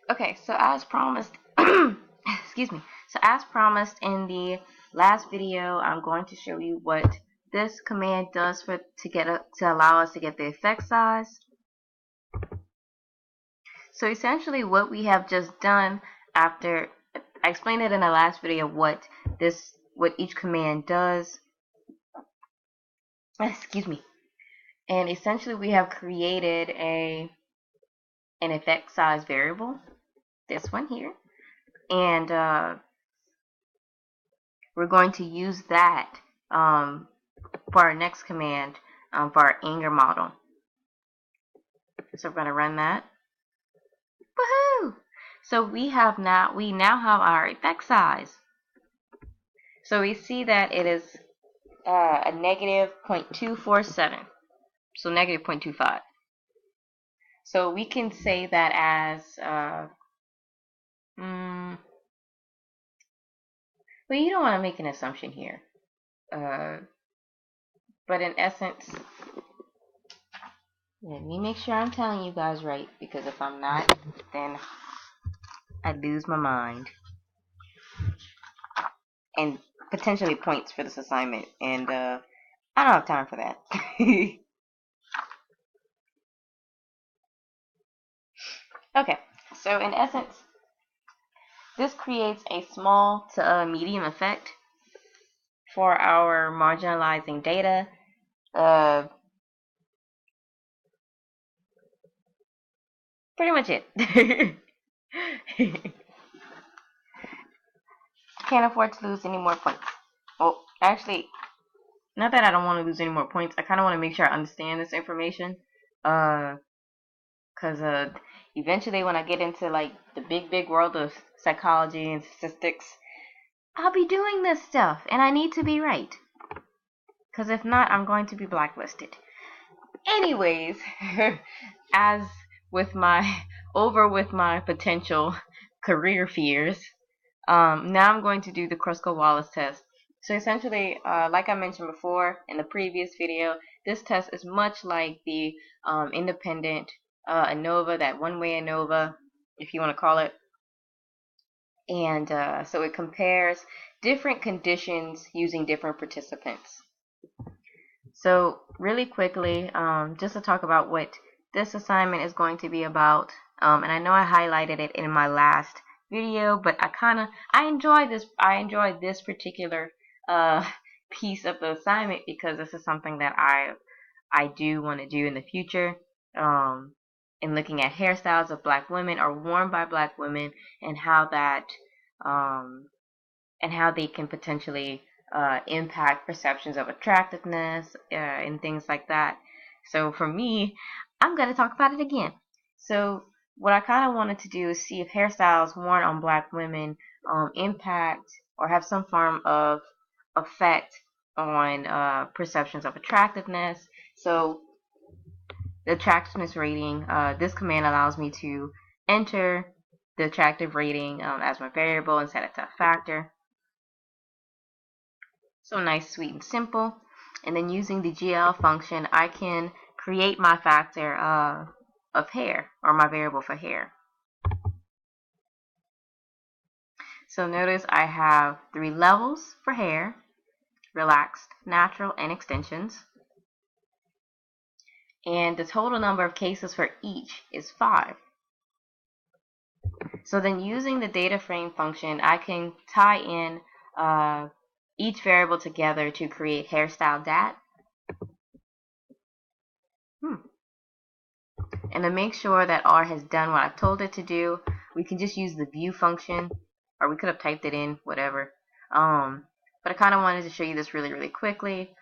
Okay, so as promised, excuse me. So as promised in the last video, I'm going to show you what this command does to allow us to get the effect size. So essentially, what we have just done after I explained it in the last video what each command does. Excuse me. And essentially, we have created an effect size variable, this one here, and we're going to use that for our next command for our anger model. So we're going to run that. Woohoo! So we now have our effect size. So we see that it is a negative 0.247. So negative 0.25. So we can say that as well, you don't want to make an assumption here. But in essence, let me make sure I'm telling you guys right, because if I'm not, then I lose my mind. And potentially points for this assignment, and I don't have time for that. Okay, so in essence, this creates a small to medium effect for our marginalizing data. Pretty much it. Can't afford to lose any more points. Well, actually, not that I don't want to lose any more points. I kind of want to make sure I understand this information. Because eventually when I get into like the big world of psychology and statistics, I'll be doing this stuff, and I need to be right. Because if not, I'm going to be blacklisted. Anyways, as with my potential career fears, now I'm going to do the Kruskal Wallis test. So essentially, like I mentioned before in the previous video, this test is much like the independent ANOVA, that one-way ANOVA, if you want to call it. And so it compares different conditions using different participants. So really quickly, just to talk about what this assignment is going to be about, and I know I highlighted it in my last video, but I enjoy this particular piece of the assignment because this is something that I do want to do in the future. In looking at hairstyles of black women or worn by black women, and how they can potentially impact perceptions of attractiveness and things like that. So for me, I'm going to talk about it again. So what I kind of wanted to do is see if hairstyles worn on black women impact or have some form of effect on perceptions of attractiveness. So the attractiveness rating, this command allows me to enter the attractive rating as my variable and set it to a factor. So nice, sweet, and simple. And then using the GL function, I can create my factor of hair, or my variable for hair. So notice I have 3 levels for hair: relaxed, natural, and extensions. And the total number of cases for each is 5. So then using the data frame function, I can tie in each variable together to create hairstyle dat. And to make sure that R has done what I've told it to do, we can just use the view function, or we could have typed it in, whatever. But I kind of wanted to show you this really quickly.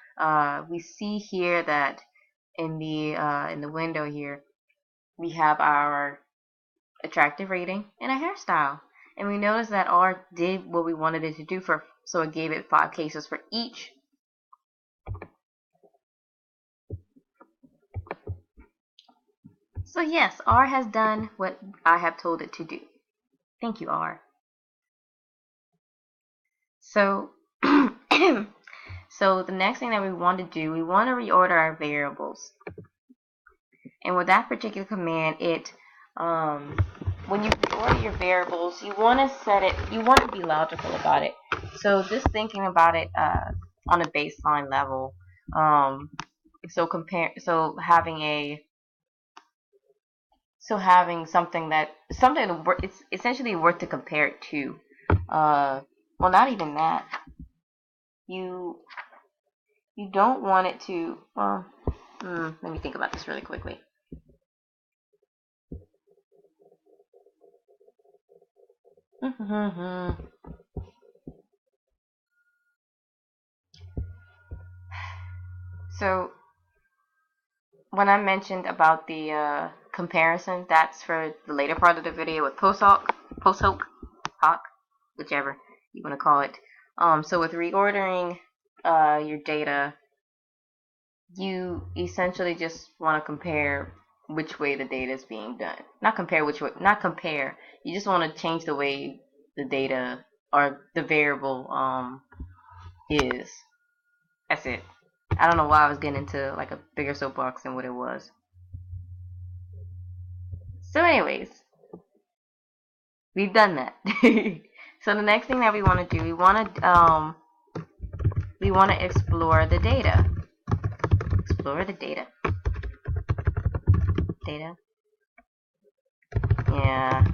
We see here that in the window here, we have our attractive rating and a hairstyle. And we notice that R did what we wanted it to do, so it gave it 5 cases for each. So yes, R has done what I have told it to do. Thank you, R. So, so the next thing that we want to do, we want to reorder our variables. And with that particular command, it when you reorder your variables, you want to set it, you want to be logical about it. So just thinking about it on a baseline level, so having something it's essentially worth to compare it to. Well, not even that. You don't want it to. Well, let me think about this really quickly. So when I mentioned about the comparison, that's for the later part of the video with post-hoc, whichever you want to call it. So with reordering your data, you essentially just want to compare which way the data is being done. Not compare. You just want to change the way the data or the variable is. That's it. I don't know why I was getting into like a bigger soapbox than what it was. So anyways, we've done that. So the next thing that we want to do, we want to explore the data. Explore the data. Data. Yeah,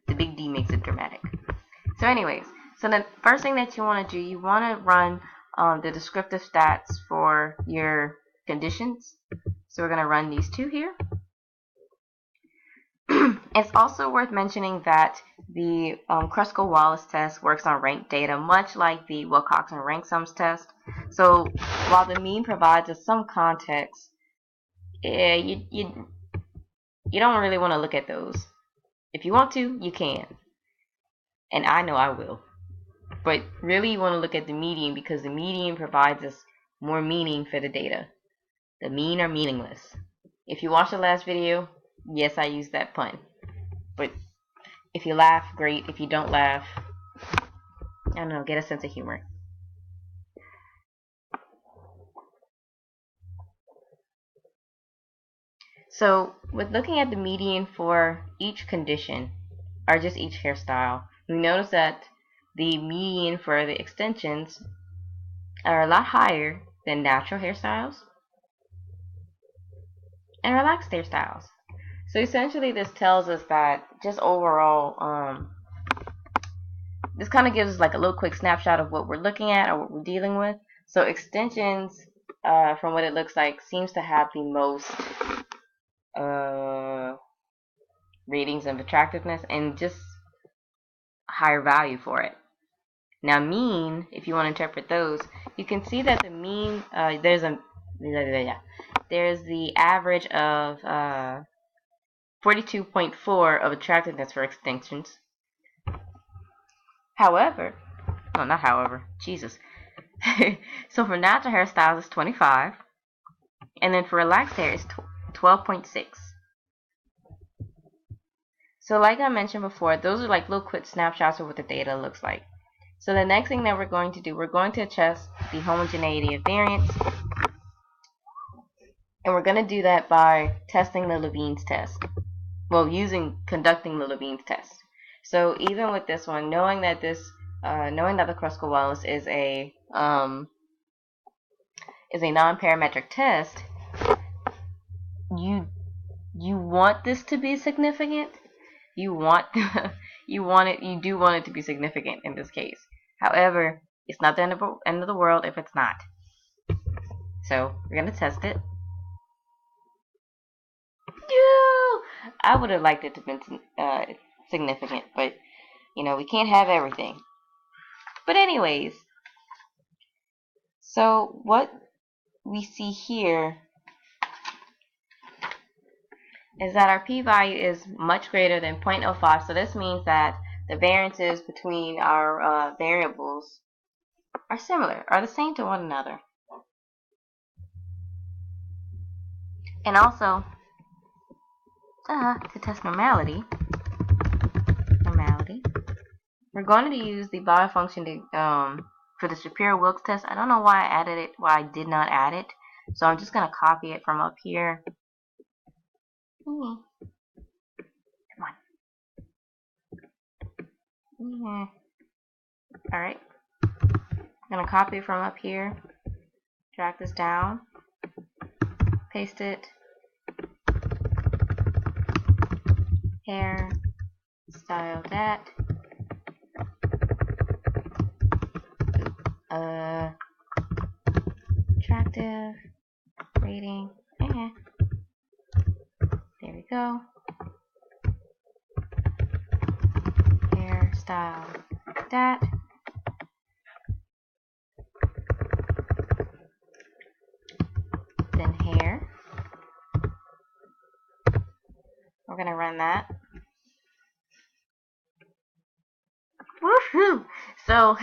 the big D makes it dramatic. So anyways, so the first thing that you want to do, you want to run the descriptive stats for your conditions. So we're going to run these two here. It's also worth mentioning that the Kruskal Wallis test works on ranked data, much like the Wilcoxon rank sums test. So while the mean provides us some context, you don't really want to look at those. If you want to, you can. And I know I will. But really you want to look at the median because the median provides us more meaning for the data. The mean are meaningless. If you watched the last video, yes, I used that pun. But if you laugh, great. If you don't laugh, I don't know, get a sense of humor. So with looking at the median for each condition, or just each hairstyle, we notice that the median for the extensions are a lot higher than natural hairstyles and relaxed hairstyles. So essentially this tells us that just overall, this kind of gives us like a little quick snapshot of what we're looking at or what we're dealing with. So extensions, from what it looks like, seems to have the most ratings of attractiveness and just higher value for it. Now mean, if you want to interpret those, you can see that the mean, there's the average of 42.4 of attractiveness for extensions. However, no, not however, Jesus. So for natural hairstyles, it's 25. And then for relaxed hair, it's 12.6. So like I mentioned before, those are like little quick snapshots of what the data looks like. So the next thing that we're going to do, we're going to test the homogeneity of variance. And we're going to do that by testing the Levene's test. Well, conducting the Levene's test. So even with this one, knowing that the Kruskal Wallis is a non-parametric test, you want this to be significant. You do want it to be significant in this case. However, it's not the end of the world if it's not. So we're gonna test it. I would have liked it to have been significant, but we can't have everything. But anyways, so what we see here is that our p-value is much greater than 0.05. So this means that the variances between our variables are the same to one another. And also, to test normality, we're going to use the biofunction for the Shapiro-Wilks test. I don't know why I did not add it. So I'm just going to copy it from up here. Come on. Yeah. Alright. I'm going to copy it from up here. Drag this down. Paste it. Hair. Style that. Attractive. Rating. There we go. Hairstyle that. Then hair. We're gonna run that. Woohoo! So,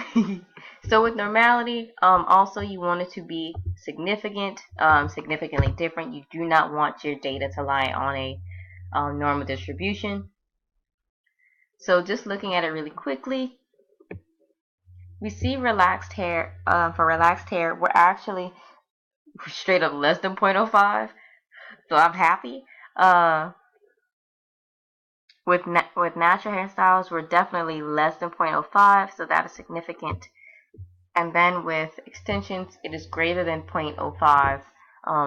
so with normality, also you want it to be significant, significantly different. You do not want your data to lie on a normal distribution. So just looking at it really quickly, we see relaxed hair. For relaxed hair, we're actually straight up less than 0.05. So I'm happy. With natural hairstyles, we're definitely less than 0.05, so that is significant. And then with extensions, it is greater than 0.05,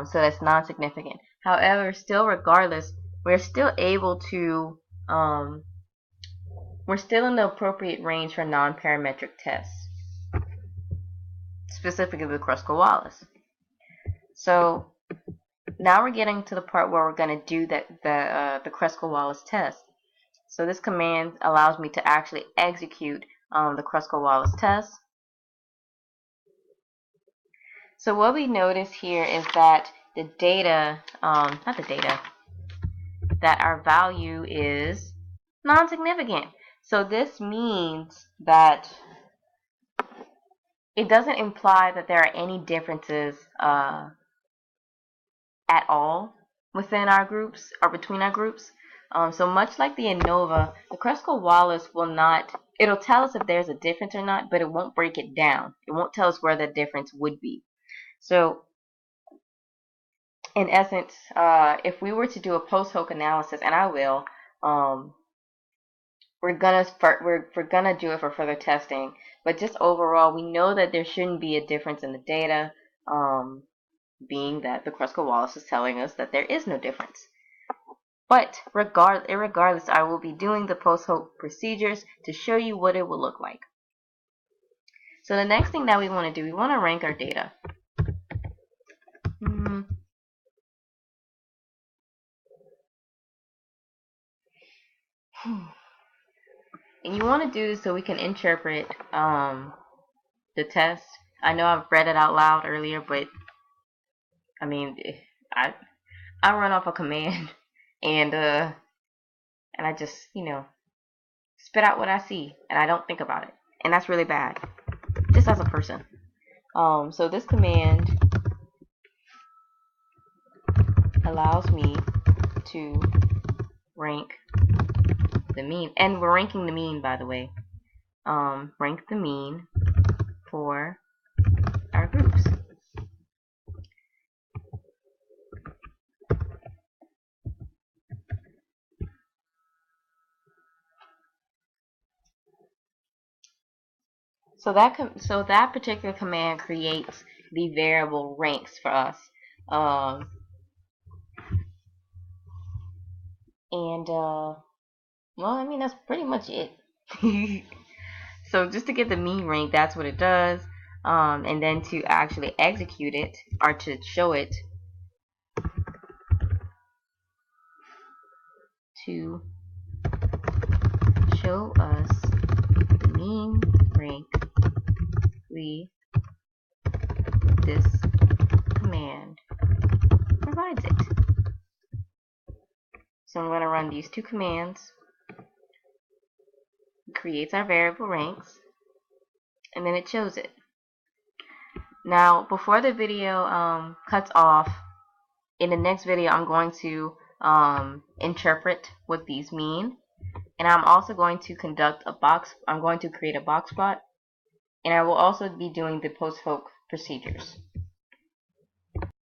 so that's non-significant. However, still regardless, we're still able to, we're still in the appropriate range for non-parametric tests, specifically the Kruskal Wallis. So now we're getting to the part where we're going to do the Kruskal Wallis test. So this command allows me to actually execute the Kruskal Wallis test. So what we notice here is that the data, that our value is non-significant. So this means that it doesn't imply that there are any differences at all within our groups or between our groups. So much like the ANOVA, the Kruskal Wallis will not, it'll tell us if there's a difference or not, but it won't break it down. It won't tell us where the difference would be. So in essence, if we were to do a post hoc analysis, and I will, we're gonna do it for further testing. But just overall, we know that there shouldn't be a difference in the data, being that the Kruskal Wallis is telling us that there is no difference. But regardless, I will be doing the post hoc procedures to show you what it will look like. So the next thing that we want to do, we want to rank our data. And you want to do this so we can interpret the test. I know I've read it out loud earlier, but I mean, I run off a command and I just, spit out what I see and I don't think about it, and that's really bad, just as a person. So this command allows me to rank the mean, and we're ranking the mean, by the way. Rank the mean for our groups. So that particular command creates the variable ranks for us. Well, I mean, that's pretty much it. So just to get the mean rank, that's what it does. And then to actually execute it, or to show it, to show us the mean rank, this command provides it. So I'm going to run these two commands. It creates our variable ranks, and then it shows it. Now, before the video cuts off, in the next video I'm going to interpret what these mean, and I'm also going to create a box plot, and I will also be doing the post hoc procedures.